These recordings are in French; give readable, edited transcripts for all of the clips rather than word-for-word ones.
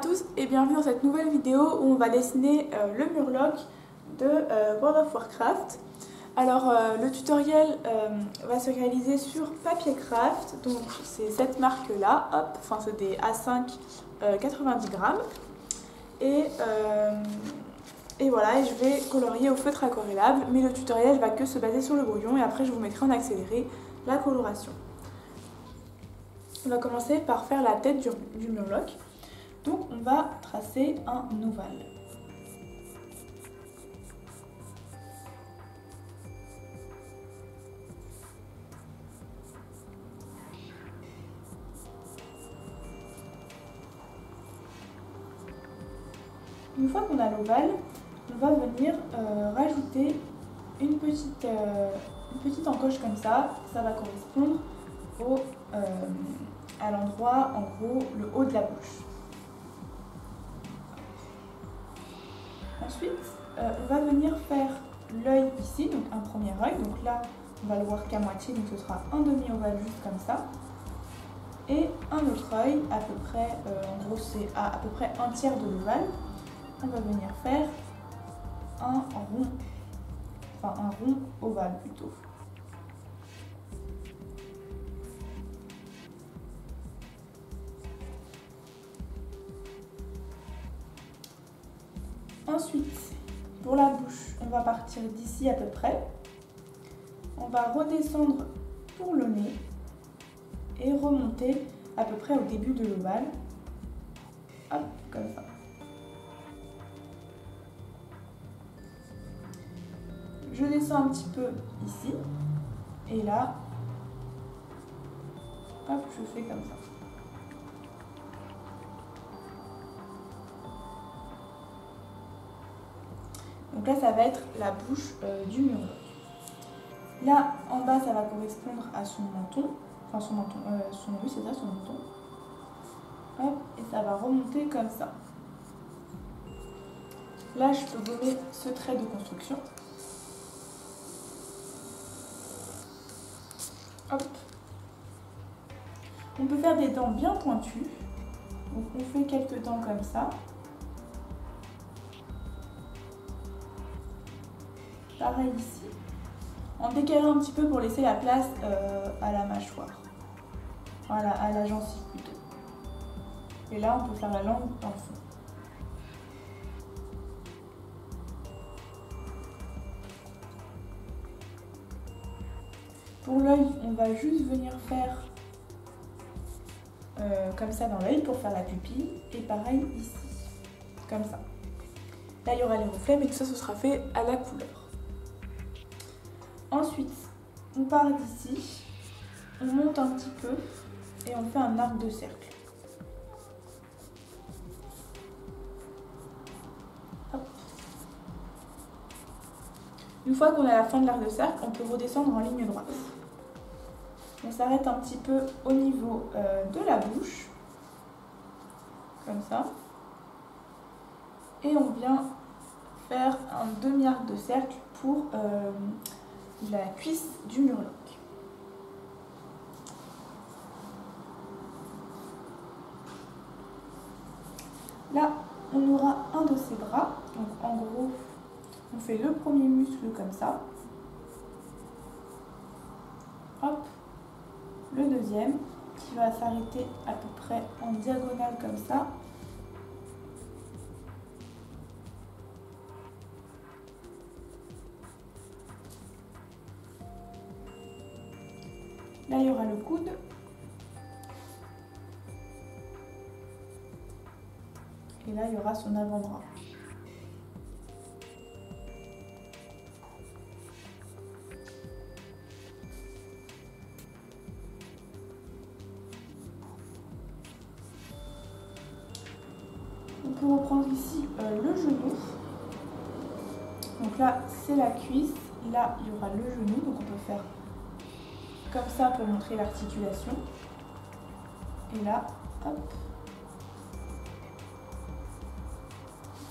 tous et bienvenue dans cette nouvelle vidéo où on va dessiner le Murloc de World of Warcraft. Alors le tutoriel va se réaliser sur papier craft, donc c'est cette marque là, hop, enfin c'est des A5 90 grammes. Et voilà, et je vais colorier au feutre aquarellable, mais le tutoriel va que se baser sur le brouillon et après je vous mettrai en accéléré la coloration. On va commencer par faire la tête du Murloc. Donc on va tracer un ovale. Une fois qu'on a l'ovale, on va venir rajouter une petite encoche comme ça. Ça va correspondre à l'endroit, en gros, le haut de la bouche. Ensuite, on va venir faire l'œil ici, donc un premier œil. Donc là, on va le voir qu'à moitié, donc ce sera un demi-ovale juste comme ça. Et un autre œil, à peu près, en gros c'est à peu près un tiers de l'ovale. On va venir faire un rond, enfin un rond ovale plutôt. Ensuite, pour la bouche, on va partir d'ici à peu près. On va redescendre pour le nez et remonter à peu près au début de l'ovale. Hop, comme ça. Je descends un petit peu ici. Et là, hop, je fais comme ça. Donc là, ça va être la bouche du Murloc. Là, en bas, ça va correspondre à son menton. Enfin, son menton, oui, c'est ça, son menton. Hop, et ça va remonter comme ça. Là, je peux gommer ce trait de construction. Hop. On peut faire des dents bien pointues. Donc, on fait quelques dents comme ça. Pareil ici, en décalant un petit peu pour laisser la place à la mâchoire, voilà, à la gencive plutôt. Et là, on peut faire la langue dans le fond. Pour l'œil, on va juste venir faire comme ça dans l'œil pour faire la pupille. Et pareil ici, comme ça. Là, il y aura les reflets, mais tout ça, ce sera fait à la couleur. Ensuite, on part d'ici, on monte un petit peu et on fait un arc de cercle. Hop. Une fois qu'on est à la fin de l'arc de cercle, on peut redescendre en ligne droite. On s'arrête un petit peu au niveau de la bouche, comme ça. Et on vient faire un demi-arc de cercle pour la cuisse du Murloc. Là, on aura un de ses bras. Donc en gros, on fait le premier muscle comme ça. Hop. Le deuxième qui va s'arrêter à peu près en diagonale comme ça. Là, il y aura le coude. Et là, il y aura son avant-bras. On peut reprendre ici le genou. Donc là, c'est la cuisse. Là, il y aura le genou. Donc on peut faire comme ça pour montrer l'articulation. Et là, hop.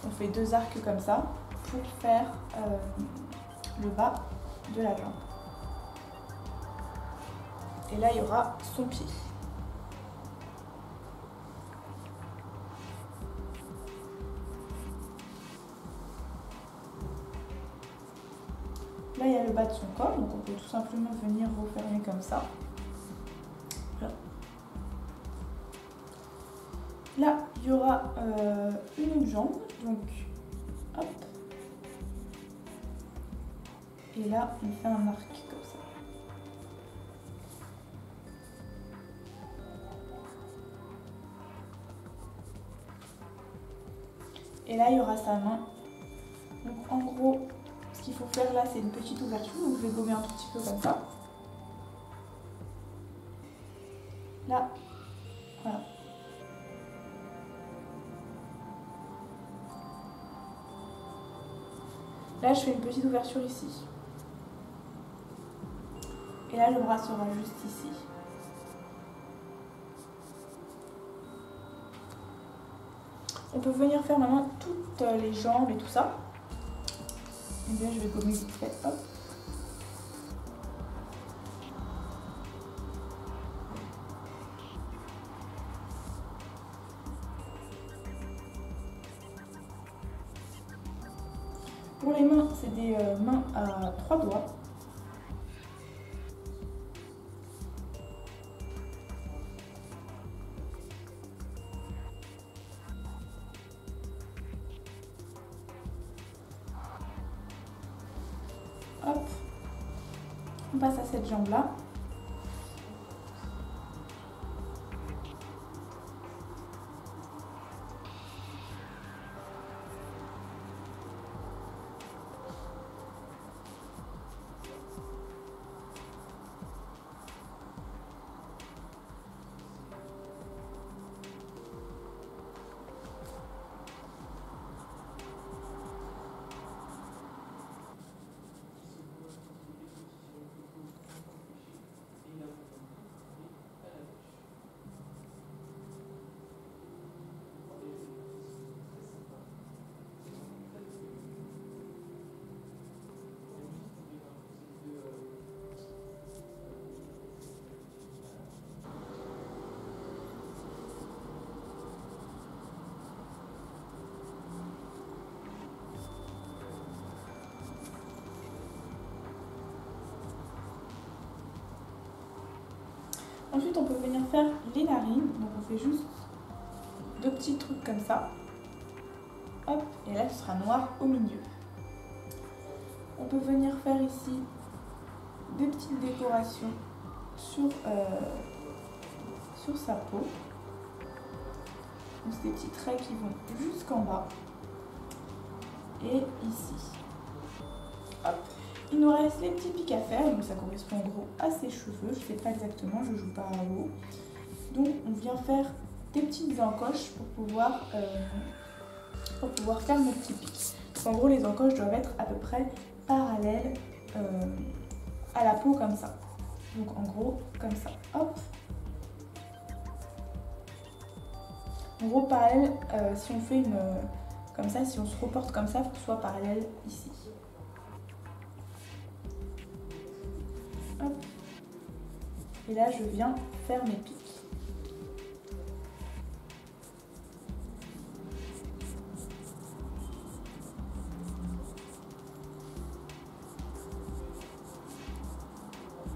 On fait deux arcs comme ça pour faire le bas de la jambe. Et là, il y aura son pied. Là, il y a le bas de son corps, donc on peut tout simplement venir refermer comme ça. Là, il y aura une autre jambe, donc hop. Et là, on fait un arc comme ça. Et là, il y aura sa main. Donc en gros, ce qu'il faut faire là, c'est une petite ouverture. Donc je vais gommer un tout petit peu comme ça. Là, voilà. Là, je fais une petite ouverture ici. Et là, le bras sera juste ici. On peut venir faire maintenant toutes les jambes et tout ça. Et bien, je vais gommer vite fait. Hop. Pour les mains, c'est des mains à 3 doigts. Hop. On passe à cette jambe-là. Ensuite, on peut venir faire les narines. Donc, on fait juste 2 petits trucs comme ça. Hop, et là, ce sera noir au milieu. On peut venir faire ici des petites décorations sur sa peau. Donc, c'est des petits traits qui vont jusqu'en bas. Et ici. Hop. Il nous reste les petits pics à faire, donc ça correspond en gros à ses cheveux, je ne sais pas exactement, je ne joue pas à haut. Donc on vient faire des petites encoches pour pouvoir faire nos petits pics. Donc en gros les encoches doivent être à peu près parallèles à la peau comme ça. Donc en gros comme ça, hop. En gros parallèle, si on fait comme ça, si on se reporte comme ça, il faut que ce soit parallèle ici. Hop. Et là, je viens faire mes pics.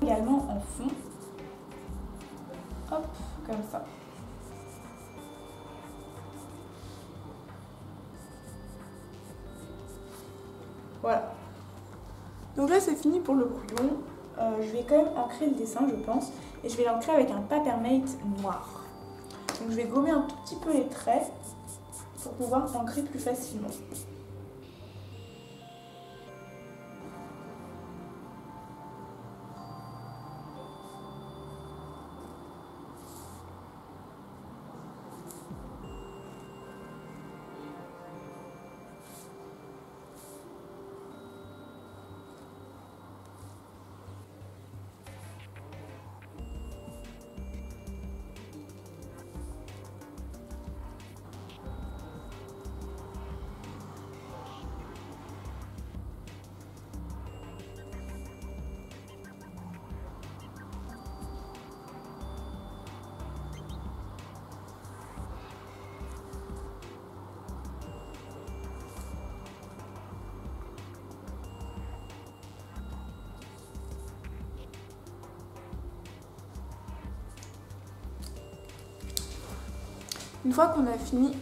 Également en fond. Hop, comme ça. Voilà. Donc là, c'est fini pour le brouillon. Je vais quand même ancrer le dessin, je pense, et je vais l'ancrer avec un Papermate noir. Donc je vais gommer un tout petit peu les traits pour pouvoir ancrer plus facilement. Une fois qu'on a fini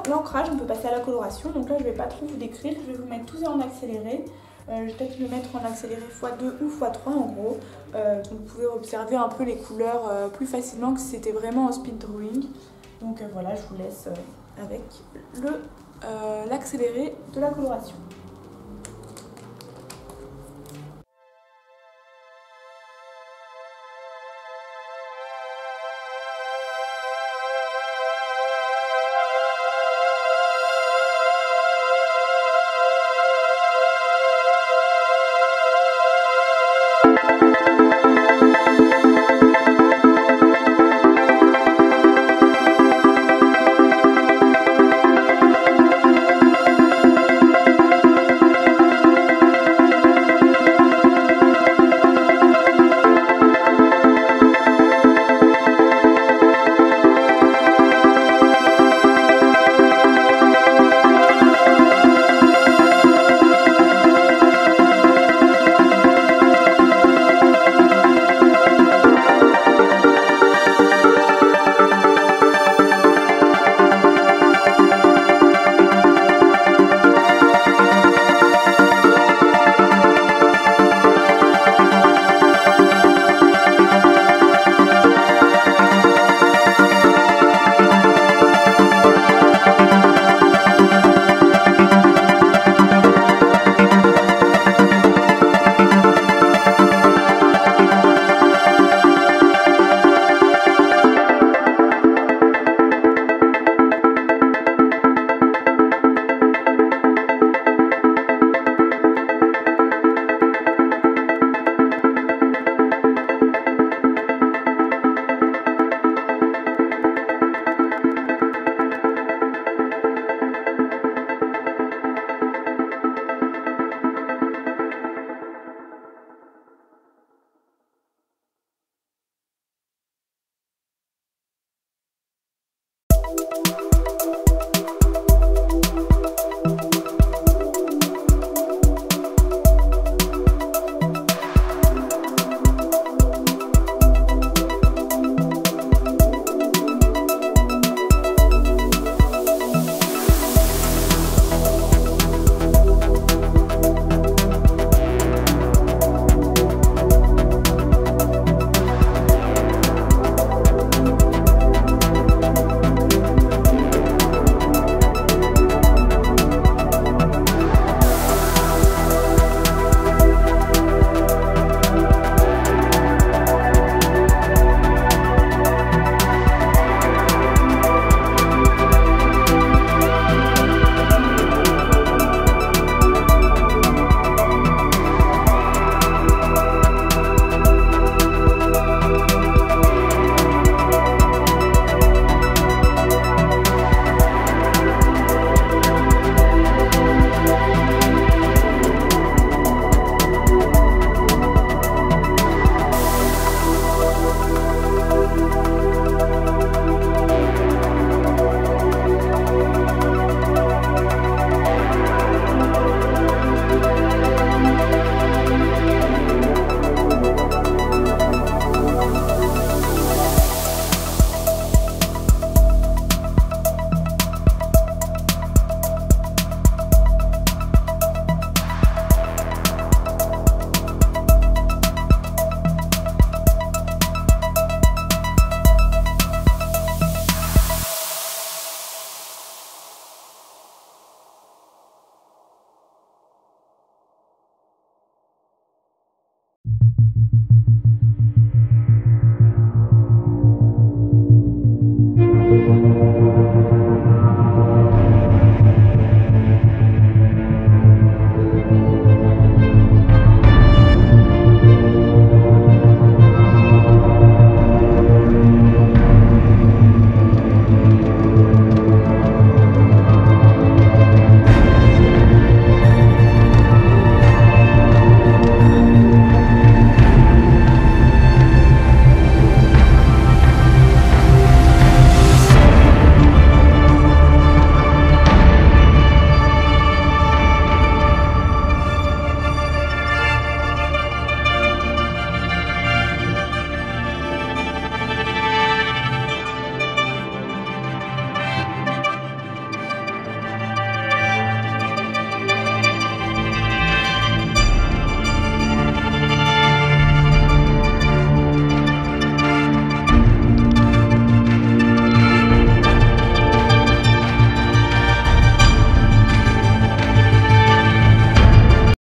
l'ancrage, on peut passer à la coloration. Donc là, je ne vais pas trop vous décrire, je vais vous mettre tout ça en accéléré. Je vais peut-être le mettre en accéléré x2 ou x3 en gros. Vous pouvez observer un peu les couleurs plus facilement que si c'était vraiment en speed drawing. Donc voilà, je vous laisse avec l'accéléré de la coloration.